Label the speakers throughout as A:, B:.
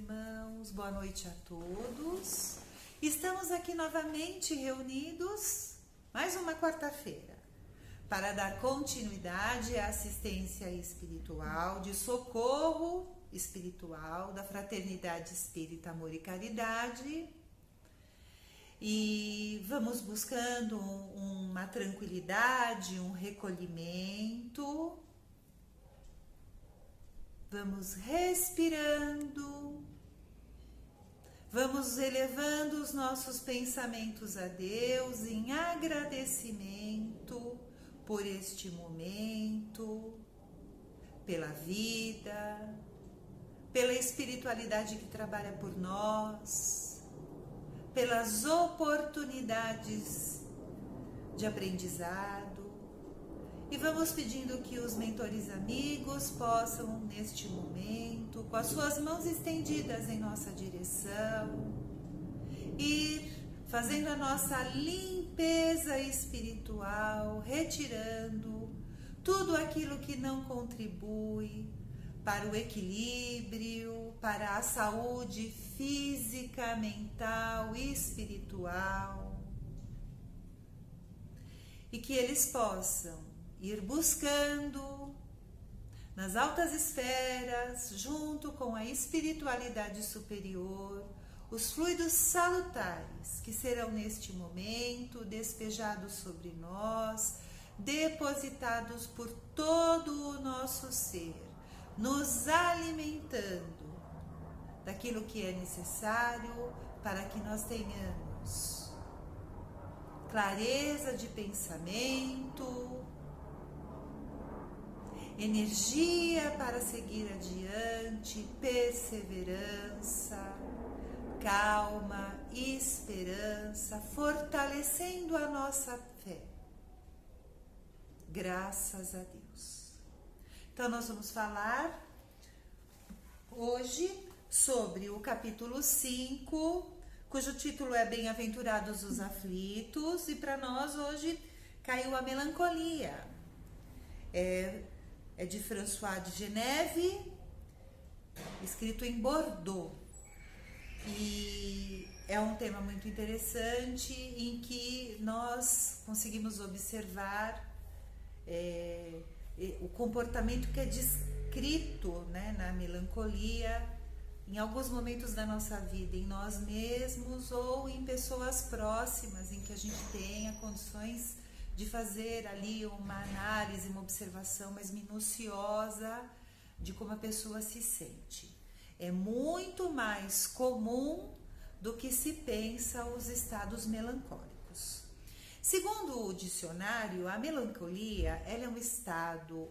A: irmãos, boa noite a todos. Estamos aqui novamente reunidos, mais uma quarta-feira, para dar continuidade à assistência espiritual, de socorro espiritual, da Fraternidade Espírita Amor e Caridade. E vamos buscando uma tranquilidade, um recolhimento. Vamos respirando, vamos elevando os nossos pensamentos a Deus em agradecimento por este momento, pela vida, pela espiritualidade que trabalha por nós, pelas oportunidades de aprendizado. E vamos pedindo que os mentores amigos possam, neste momento, com as suas mãos estendidas em nossa direção, ir fazendo a nossa limpeza espiritual, retirando tudo aquilo que não contribui para o equilíbrio, para a saúde física, mental e espiritual. E que eles possam ir buscando nas altas esferas, junto com a espiritualidade superior, os fluidos salutares que serão neste momento despejados sobre nós, depositados por todo o nosso ser, nos alimentando daquilo que é necessário para que nós tenhamos clareza de pensamento, energia para seguir adiante, perseverança, calma, esperança, fortalecendo a nossa fé. Graças a Deus. Então nós vamos falar hoje sobre o capítulo 5, cujo título é Bem-aventurados os aflitos, e para nós hoje caiu a melancolia. É de François de Geneve, escrito em Bordeaux. E é um tema muito interessante em que nós conseguimos observar o comportamento que é descrito, né, na melancolia em alguns momentos da nossa vida, em nós mesmos ou em pessoas próximas, em que a gente tenha condições de fazer ali uma análise, uma observação mais minuciosa de como a pessoa se sente. É muito mais comum do que se pensa os estados melancólicos. Segundo o dicionário, a melancolia ela é um estado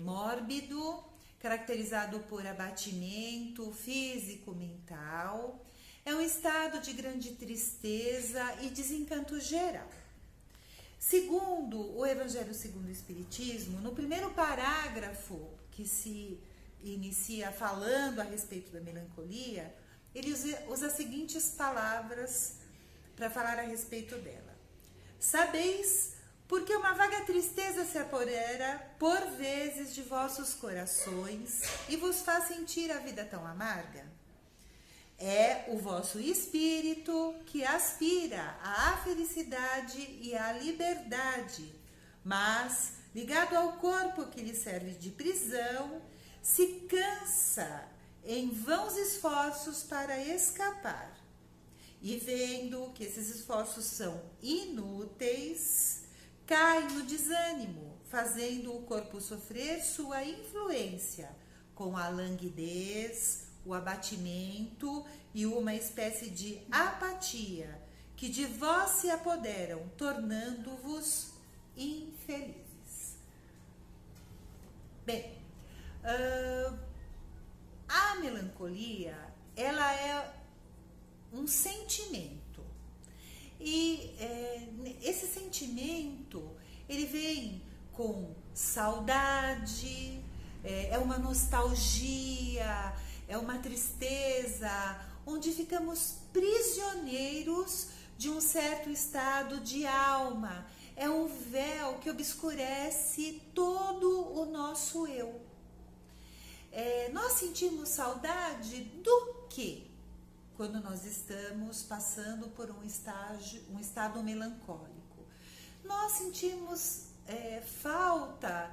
A: mórbido, caracterizado por abatimento físico-mental, é um estado de grande tristeza e desencanto geral. Segundo o Evangelho segundo o Espiritismo, no primeiro parágrafo que se inicia falando a respeito da melancolia, ele usa as seguintes palavras para falar a respeito dela. Sabeis, porque uma vaga tristeza se apodera por vezes de vossos corações e vos faz sentir a vida tão amarga? É o vosso espírito que aspira à felicidade e à liberdade, mas, ligado ao corpo que lhe serve de prisão, se cansa em vãos esforços para escapar. E vendo que esses esforços são inúteis, cai no desânimo, fazendo o corpo sofrer sua influência, com a languidez, o abatimento e uma espécie de apatia que de vós se apoderam, tornando-vos infelizes. Bem, a melancolia, ela é um sentimento. E esse sentimento, ele vem com saudade, é uma nostalgia, é uma tristeza, onde ficamos prisioneiros de um certo estado de alma. É um véu que obscurece todo o nosso eu. Nós sentimos saudade do que quando nós estamos passando por um estado melancólico, nós sentimos falta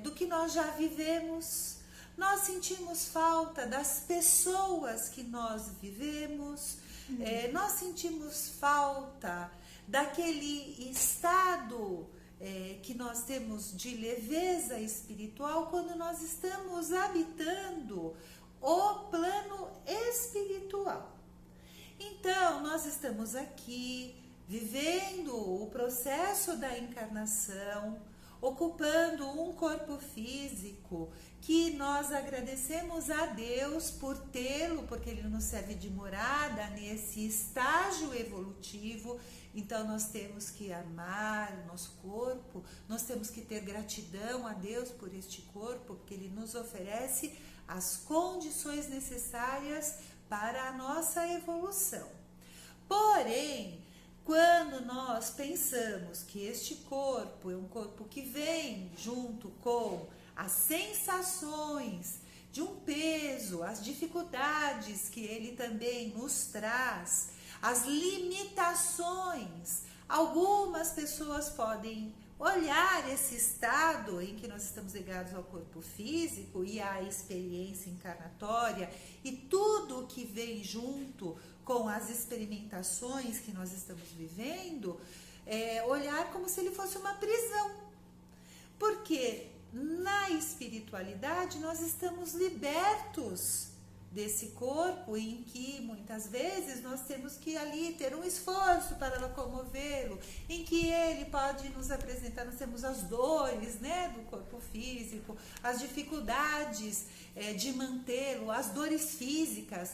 A: do que nós já vivemos, nós sentimos falta das pessoas que nós vivemos, nós sentimos falta daquele estado que nós temos de leveza espiritual quando nós estamos habitando o plano espiritual. Então, nós estamos aqui vivendo o processo da encarnação, ocupando um corpo físico que nós agradecemos a Deus por tê-lo, porque ele nos serve de morada nesse estágio evolutivo. Então nós temos que amar o nosso corpo, nós temos que ter gratidão a Deus por este corpo, porque ele nos oferece as condições necessárias para a nossa evolução. Porém, quando nós pensamos que este corpo é um corpo que vem junto com as sensações de um peso, as dificuldades que ele também nos traz, as limitações, algumas pessoas podem olhar esse estado em que nós estamos ligados ao corpo físico e à experiência encarnatória e tudo que vem junto com as experimentações que nós estamos vivendo, olhar como se ele fosse uma prisão. Porque na espiritualidade nós estamos libertos desse corpo em que muitas vezes nós temos que ali ter um esforço para locomovê-lo, em que ele pode nos apresentar, nós temos as dores, né, do corpo físico, as dificuldades de mantê-lo, as dores físicas,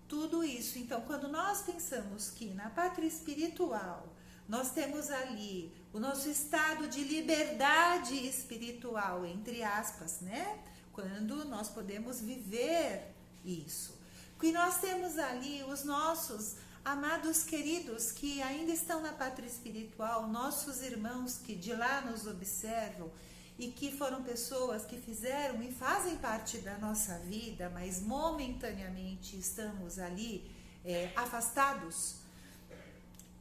A: tudo isso. Então, quando nós pensamos que na pátria espiritual nós temos ali o nosso estado de liberdade espiritual, entre aspas, né, quando nós podemos viver isso, que nós temos ali os nossos amados queridos que ainda estão na pátria espiritual, nossos irmãos que de lá nos observam e que foram pessoas que fizeram e fazem parte da nossa vida, mas momentaneamente estamos ali afastados.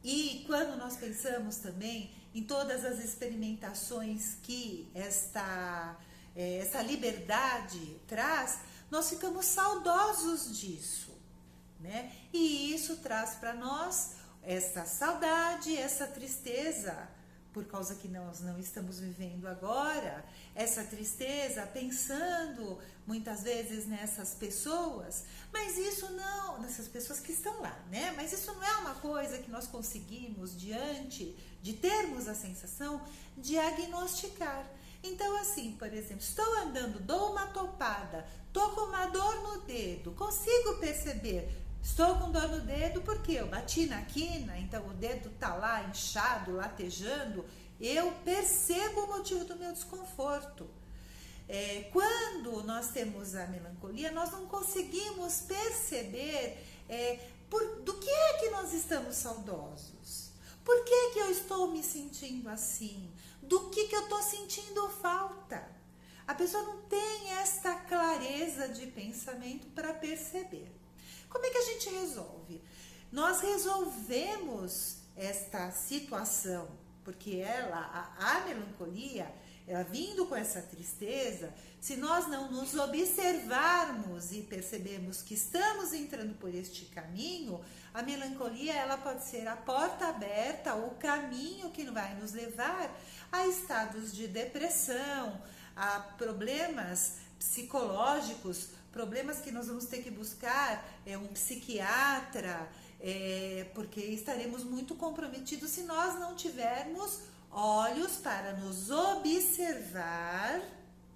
A: E quando nós pensamos também em todas as experimentações que essa liberdade traz, nós ficamos saudosos disso, né? E isso traz para nós essa saudade, essa tristeza, por causa que nós não estamos vivendo agora, essa tristeza, pensando muitas vezes nessas pessoas, mas isso não, nessas pessoas que estão lá, né? Mas isso não é uma coisa que nós conseguimos, diante de termos a sensação, diagnosticar. Então, assim, por exemplo, estou andando, dou uma topada, estou com uma dor no dedo, consigo perceber, estou com dor no dedo porque eu bati na quina, então o dedo está lá inchado, latejando, eu percebo o motivo do meu desconforto. Quando nós temos a melancolia, nós não conseguimos perceber do que é que nós estamos saudosos. Por que que eu estou me sentindo assim? Do que eu estou sentindo falta? A pessoa não tem esta clareza de pensamento para perceber. Como é que a gente resolve? Nós resolvemos esta situação, porque a melancolia, ela vindo com essa tristeza, se nós não nos observarmos e percebermos que estamos entrando por este caminho, a melancolia ela pode ser a porta aberta, o caminho que vai nos levar a estados de depressão, a problemas psicológicos, problemas que nós vamos ter que buscar um psiquiatra, porque estaremos muito comprometidos se nós não tivermos olhos para nos observar,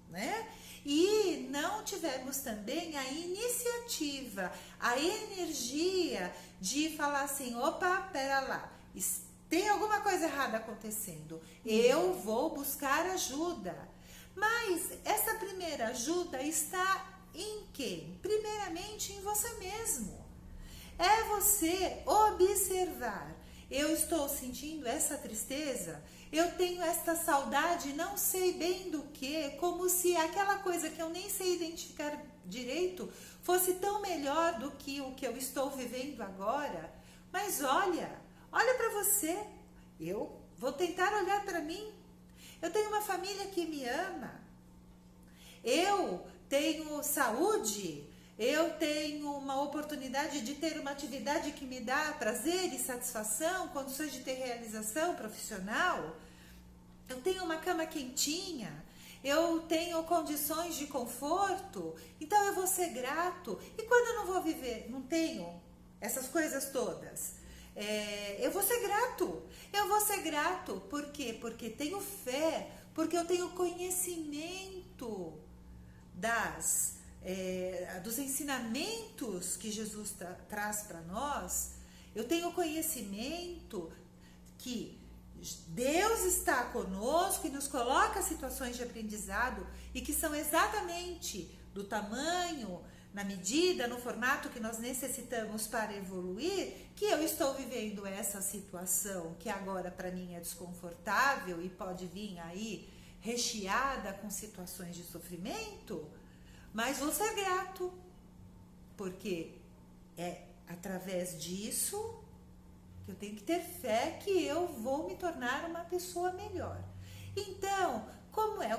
A: né? E não tivermos também a iniciativa, a energia de falar assim, opa, pera lá, tem alguma coisa errada acontecendo, eu vou buscar ajuda. Mas essa primeira ajuda está em quem? Primeiramente em você mesmo. É você observar. Eu estou sentindo essa tristeza, Eu tenho esta saudade, não sei bem do que, como se aquela coisa que eu nem sei identificar direito fosse tão melhor do que o que eu estou vivendo agora. Mas olha para você. Eu vou tentar olhar para mim. Eu tenho uma família que me ama. Eu tenho saúde. Eu tenho uma oportunidade de ter uma atividade que me dá prazer e satisfação, condições de ter realização profissional. Eu tenho uma cama quentinha, eu tenho condições de conforto, então eu vou ser grato. E quando eu não vou viver, não tenho essas coisas todas, eu vou ser grato. Eu vou ser grato, por quê? Porque tenho fé, porque eu tenho conhecimento dos ensinamentos que Jesus traz para nós. Eu tenho conhecimento que Deus está conosco e nos coloca situações de aprendizado e que são exatamente do tamanho, na medida, no formato que nós necessitamos para evoluir, que eu estou vivendo essa situação que agora para mim é desconfortável e pode vir aí recheada com situações de sofrimento. Mas vou ser grato, porque é através disso que eu tenho que ter fé que eu vou me tornar uma pessoa melhor. Então,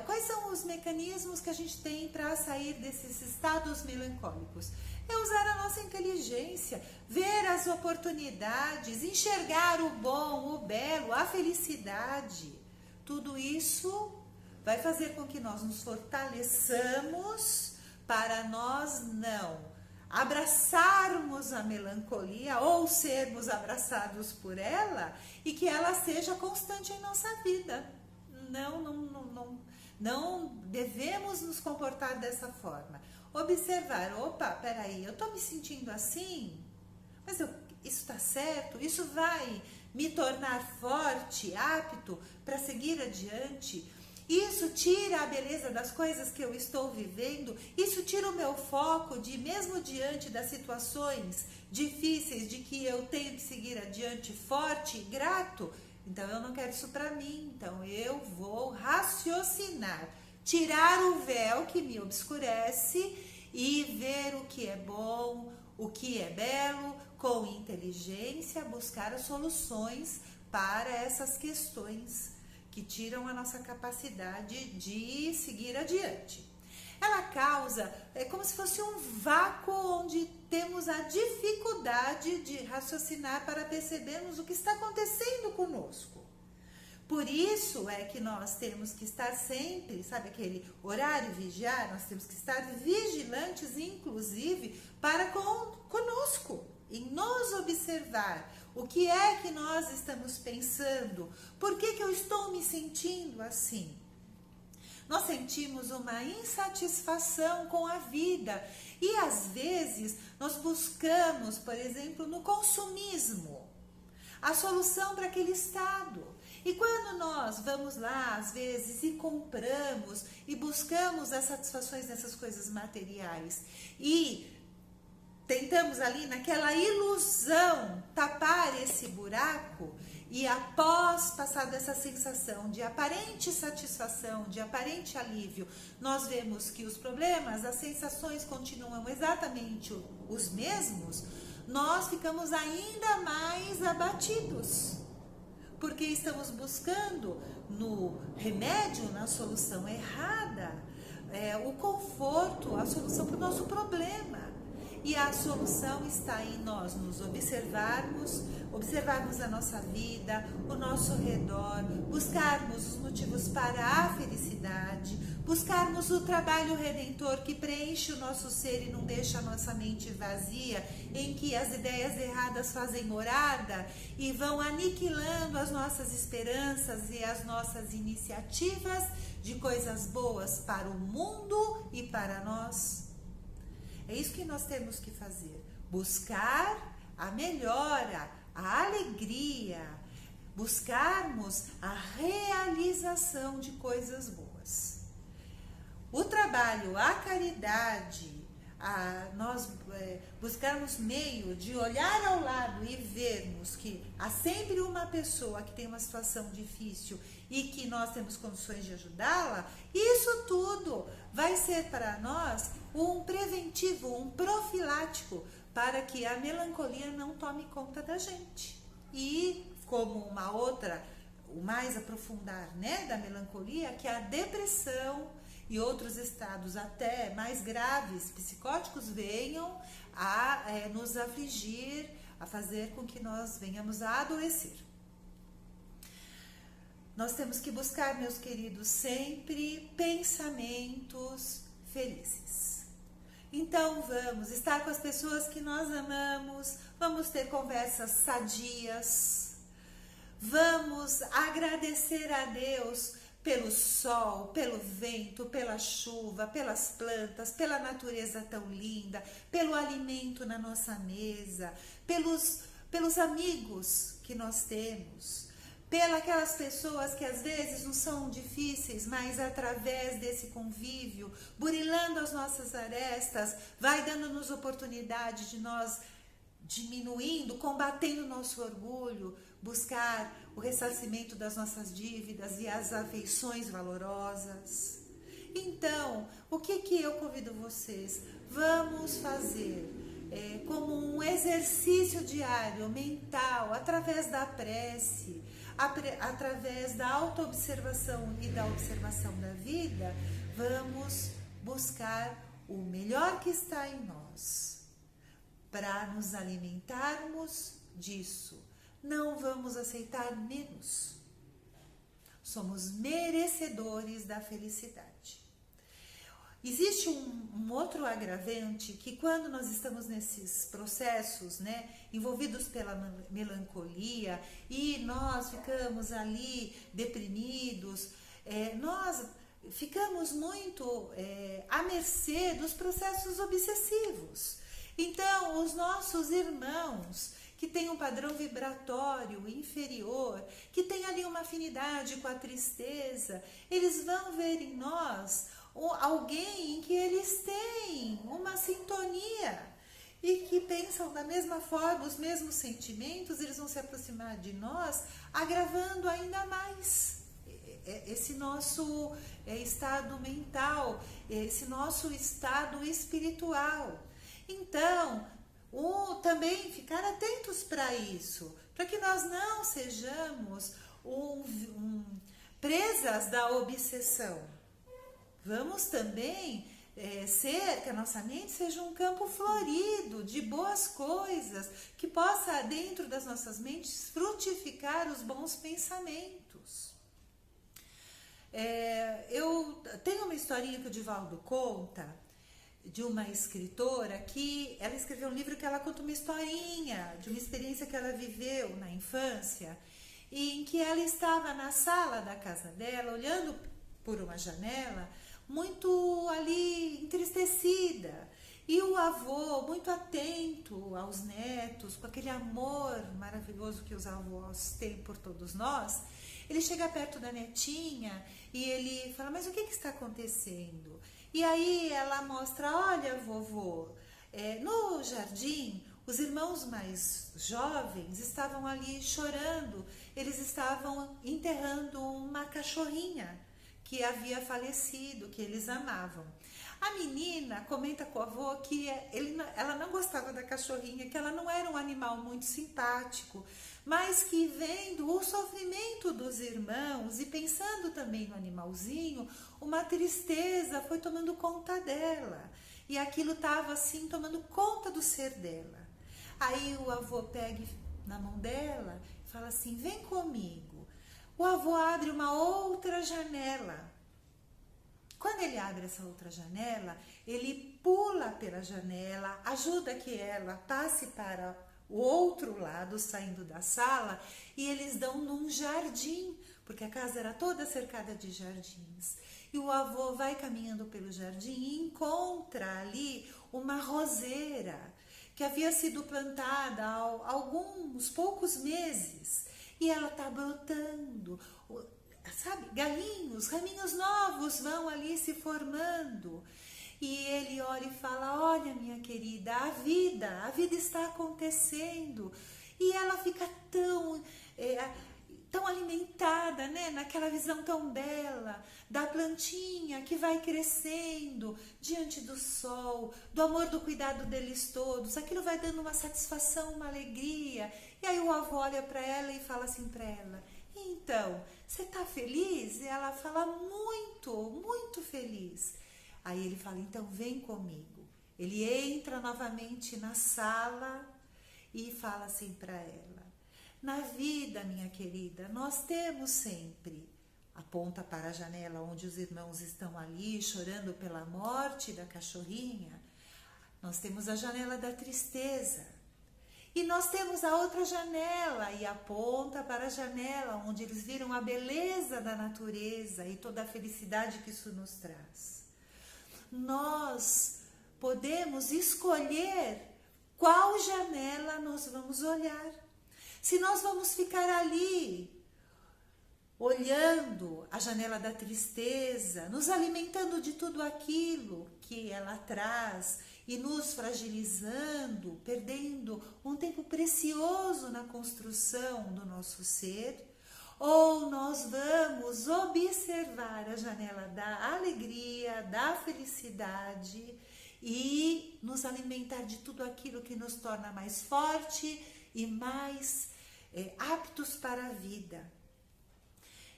A: quais são os mecanismos que a gente tem para sair desses estados melancólicos? É usar a nossa inteligência, ver as oportunidades, enxergar o bom, o belo, a felicidade. Tudo isso vai fazer com que nós nos fortaleçamos para nós não abraçarmos a melancolia ou sermos abraçados por ela e que ela seja constante em nossa vida. Não devemos nos comportar dessa forma. Observar, opa, peraí, eu estou me sentindo assim, mas isso está certo? Isso vai me tornar forte, apto para seguir adiante? Isso tira a beleza das coisas que eu estou vivendo, isso tira o meu foco de, mesmo diante das situações difíceis, de que eu tenho que seguir adiante forte e grato. Então eu não quero isso para mim, então eu vou raciocinar, tirar o véu que me obscurece e ver o que é bom, o que é belo, com inteligência, buscar as soluções para essas questões que tiram a nossa capacidade de seguir adiante. Ela causa, como se fosse um vácuo onde temos a dificuldade de raciocinar para percebermos o que está acontecendo conosco. Por isso é que nós temos que estar sempre, sabe aquele horário vigiar, nós temos que estar vigilantes, inclusive, para conosco, em nos observar. O que é que nós estamos pensando? Por que eu estou me sentindo assim? Nós sentimos uma insatisfação com a vida e às vezes nós buscamos, por exemplo, no consumismo, a solução para aquele estado. E quando nós vamos lá, às vezes, e compramos e buscamos as satisfações nessas coisas materiais e tentamos ali naquela ilusão tapar esse buraco e após passar dessa sensação de aparente satisfação, de aparente alívio, nós vemos que os problemas, as sensações continuam exatamente os mesmos, nós ficamos ainda mais abatidos, porque estamos buscando no remédio, na solução errada, o conforto, a solução para o nosso problema. E a solução está em nós nos observarmos a nossa vida, o nosso redor, buscarmos os motivos para a felicidade, buscarmos o trabalho redentor que preenche o nosso ser e não deixa a nossa mente vazia, em que as ideias erradas fazem morada e vão aniquilando as nossas esperanças e as nossas iniciativas de coisas boas para o mundo e para nós. É isso que nós temos que fazer, buscar a melhora, a alegria, buscarmos a realização de coisas boas. O trabalho, a caridade, nós buscarmos meio de olhar ao lado e vermos que há sempre uma pessoa que tem uma situação difícil e que nós temos condições de ajudá-la, isso tudo vai ser para nós um preventivo, um profilático, para que a melancolia não tome conta da gente. E como uma outra, o mais aprofundar, né, da melancolia, que a depressão e outros estados até mais graves, psicóticos, venham a nos afligir, a fazer com que nós venhamos a adoecer. Nós temos que buscar, meus queridos, sempre pensamentos felizes. Então vamos estar com as pessoas que nós amamos, vamos ter conversas sadias, vamos agradecer a Deus pelo sol, pelo vento, pela chuva, pelas plantas, pela natureza tão linda, pelo alimento na nossa mesa, pelos amigos que nós temos, pelas pessoas que às vezes não são difíceis, mas através desse convívio, burilando as nossas arestas, vai dando-nos oportunidade de nós diminuindo, combatendo o nosso orgulho, buscar o ressarcimento das nossas dívidas e as afeições valorosas. Então, o que eu convido vocês? Vamos fazer como um exercício diário, mental, através da prece, através da autoobservação e da observação da vida, vamos buscar o melhor que está em nós, para nos alimentarmos disso. Não vamos aceitar menos. Somos merecedores da felicidade. Existe um outro agravante que quando nós estamos nesses processos, né, envolvidos pela melancolia e nós ficamos ali deprimidos, nós ficamos muito à mercê dos processos obsessivos. Então, os nossos irmãos que têm um padrão vibratório inferior, que têm ali uma afinidade com a tristeza, eles vão ver em nós alguém em que eles têm uma sintonia e que pensam da mesma forma, os mesmos sentimentos, eles vão se aproximar de nós, agravando ainda mais esse nosso estado mental, esse nosso estado espiritual. Então, também ficar atentos para isso, para que nós não sejamos presas da obsessão. Vamos também que a nossa mente seja um campo florido de boas coisas, que possa dentro das nossas mentes frutificar os bons pensamentos. Eu tenho uma historinha que o Divaldo conta, de uma escritora que ela escreveu um livro que ela conta uma historinha de uma experiência que ela viveu na infância, em que ela estava na sala da casa dela, olhando por uma janela, muito ali entristecida, e o avô muito atento aos netos, com aquele amor maravilhoso que os avós têm por todos nós. Ele chega perto da netinha e ele fala: mas o que está acontecendo? E aí ela mostra: olha, vovô, no jardim os irmãos mais jovens estavam ali chorando, eles estavam enterrando uma cachorrinha que havia falecido, que eles amavam. A menina comenta com o avô que ela não gostava da cachorrinha, que ela não era um animal muito simpático, mas que vendo o sofrimento dos irmãos e pensando também no animalzinho, uma tristeza foi tomando conta dela. E aquilo estava assim tomando conta do ser dela. Aí o avô pega na mão dela e fala assim: vem comigo. O avô abre uma outra janela. Quando ele abre essa outra janela, ele pula pela janela, ajuda que ela passe para o outro lado, saindo da sala, e eles dão num jardim, porque a casa era toda cercada de jardins. E o avô vai caminhando pelo jardim e encontra ali uma roseira que havia sido plantada há alguns poucos meses. E ela está brotando, sabe, galinhos, raminhos novos vão ali se formando. E ele olha e fala: olha, minha querida, a vida está acontecendo. E ela fica tão alimentada, né? Naquela visão tão bela da plantinha que vai crescendo diante do sol, do amor, do cuidado deles todos. Aquilo vai dando uma satisfação, uma alegria. E aí o avô olha para ela e fala assim para ela: então, você tá feliz? E ela fala: muito, muito feliz. Aí ele fala: então vem comigo. Ele entra novamente na sala e fala assim para ela: na vida, minha querida, nós temos sempre, aponta para a janela onde os irmãos estão ali chorando pela morte da cachorrinha, nós temos a janela da tristeza. E nós temos a outra janela, e aponta para a janela onde eles viram a beleza da natureza e toda a felicidade que isso nos traz. Nós podemos escolher qual janela nós vamos olhar. Se nós vamos ficar ali, olhando a janela da tristeza, nos alimentando de tudo aquilo que ela traz e nos fragilizando, perdendo um tempo precioso na construção do nosso ser, ou nós vamos observar a janela da alegria, da felicidade e nos alimentar de tudo aquilo que nos torna mais forte e mais aptos para a vida.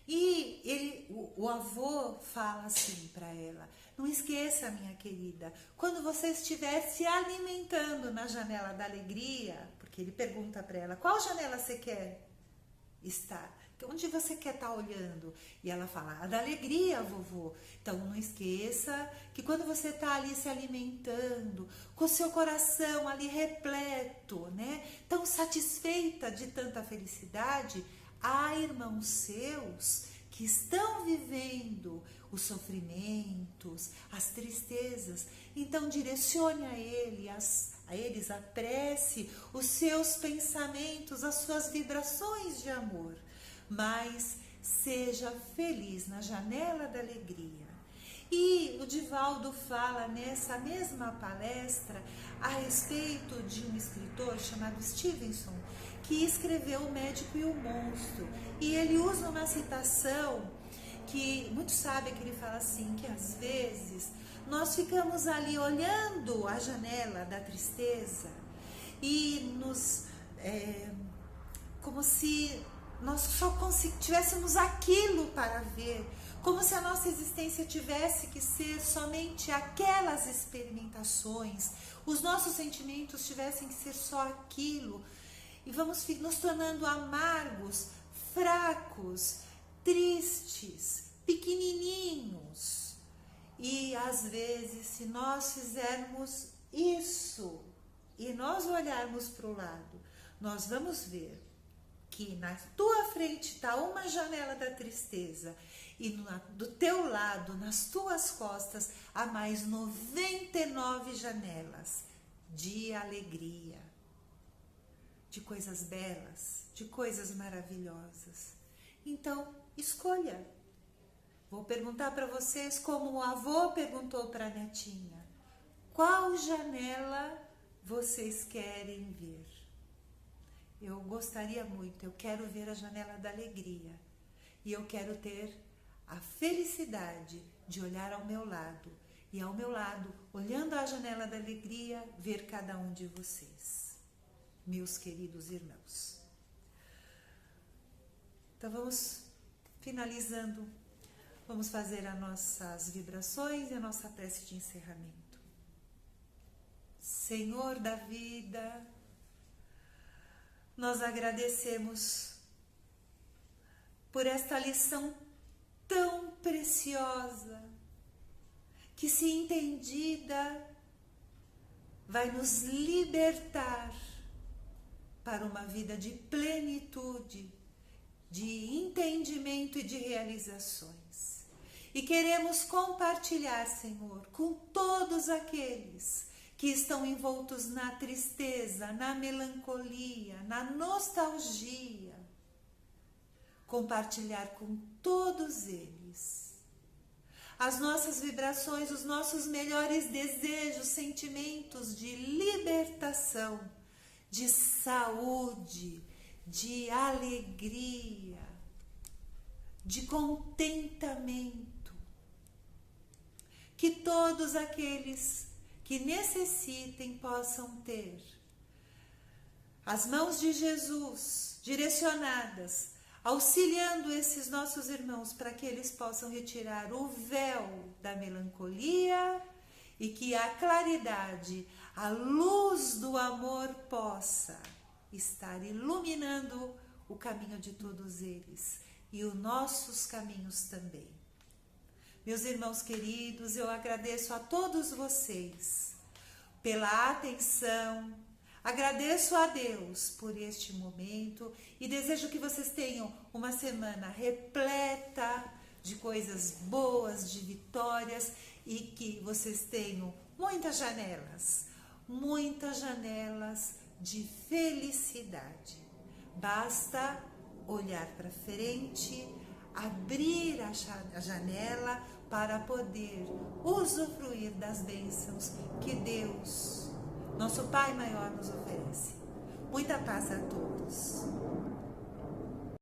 A: E o avô fala assim para ela: não esqueça, minha querida, quando você estiver se alimentando na janela da alegria, porque ele pergunta para ela: qual janela você quer estar? Onde você quer estar olhando? E ela fala: a da alegria, vovô. Então não esqueça que quando você está ali se alimentando, com o seu coração ali repleto, né? Tão satisfeita de tanta felicidade, há irmãos seus que estão vivendo os sofrimentos, as tristezas. Então direcione a eles a prece, os seus pensamentos, as suas vibrações de amor. Mas seja feliz na janela da alegria. E o Divaldo fala nessa mesma palestra a respeito de um escritor chamado Stevenson, que escreveu O Médico e o Monstro. E ele usa uma citação que muito sábia, que ele fala assim, que às vezes nós ficamos ali olhando a janela da tristeza e como se nós só tivéssemos aquilo para ver, como se a nossa existência tivesse que ser somente aquelas experimentações, os nossos sentimentos tivessem que ser só aquilo, e vamos nos tornando amargos, fracos, tristes, pequenininhos. E às vezes, se nós fizermos isso e nós olharmos para o lado, nós vamos ver que na tua frente está uma janela da tristeza e do teu lado, nas tuas costas, há mais 99 janelas de alegria, de coisas belas, de coisas maravilhosas. Então, escolha. Vou perguntar para vocês como o avô perguntou para a netinha: qual janela vocês querem ver? Eu gostaria muito, eu quero ver a janela da alegria. E eu quero ter a felicidade de olhar ao meu lado. E ao meu lado, olhando a janela da alegria, ver cada um de vocês, meus queridos irmãos. Então vamos finalizando, vamos fazer as nossas vibrações e a nossa prece de encerramento. Senhor da vida, nós agradecemos por esta lição tão preciosa, que, se entendida, vai nos libertar para uma vida de plenitude, de entendimento e de realizações. E queremos compartilhar, Senhor, com todos aqueles que estão envoltos na tristeza, na melancolia, na nostalgia, compartilhar com todos eles as nossas vibrações, os nossos melhores desejos, sentimentos de libertação, de saúde, de alegria, de contentamento. Que todos aqueles que necessitem possam ter as mãos de Jesus direcionadas, auxiliando esses nossos irmãos para que eles possam retirar o véu da melancolia e que a claridade, a luz do amor possa estar iluminando o caminho de todos eles e os nossos caminhos também. Meus irmãos queridos, eu agradeço a todos vocês pela atenção, agradeço a Deus por este momento e desejo que vocês tenham uma semana repleta de coisas boas, de vitórias e que vocês tenham muitas janelas de felicidade. Basta olhar para frente, abrir a janela para poder usufruir das bênçãos que Deus, nosso Pai maior, nos oferece. Muita paz a todos.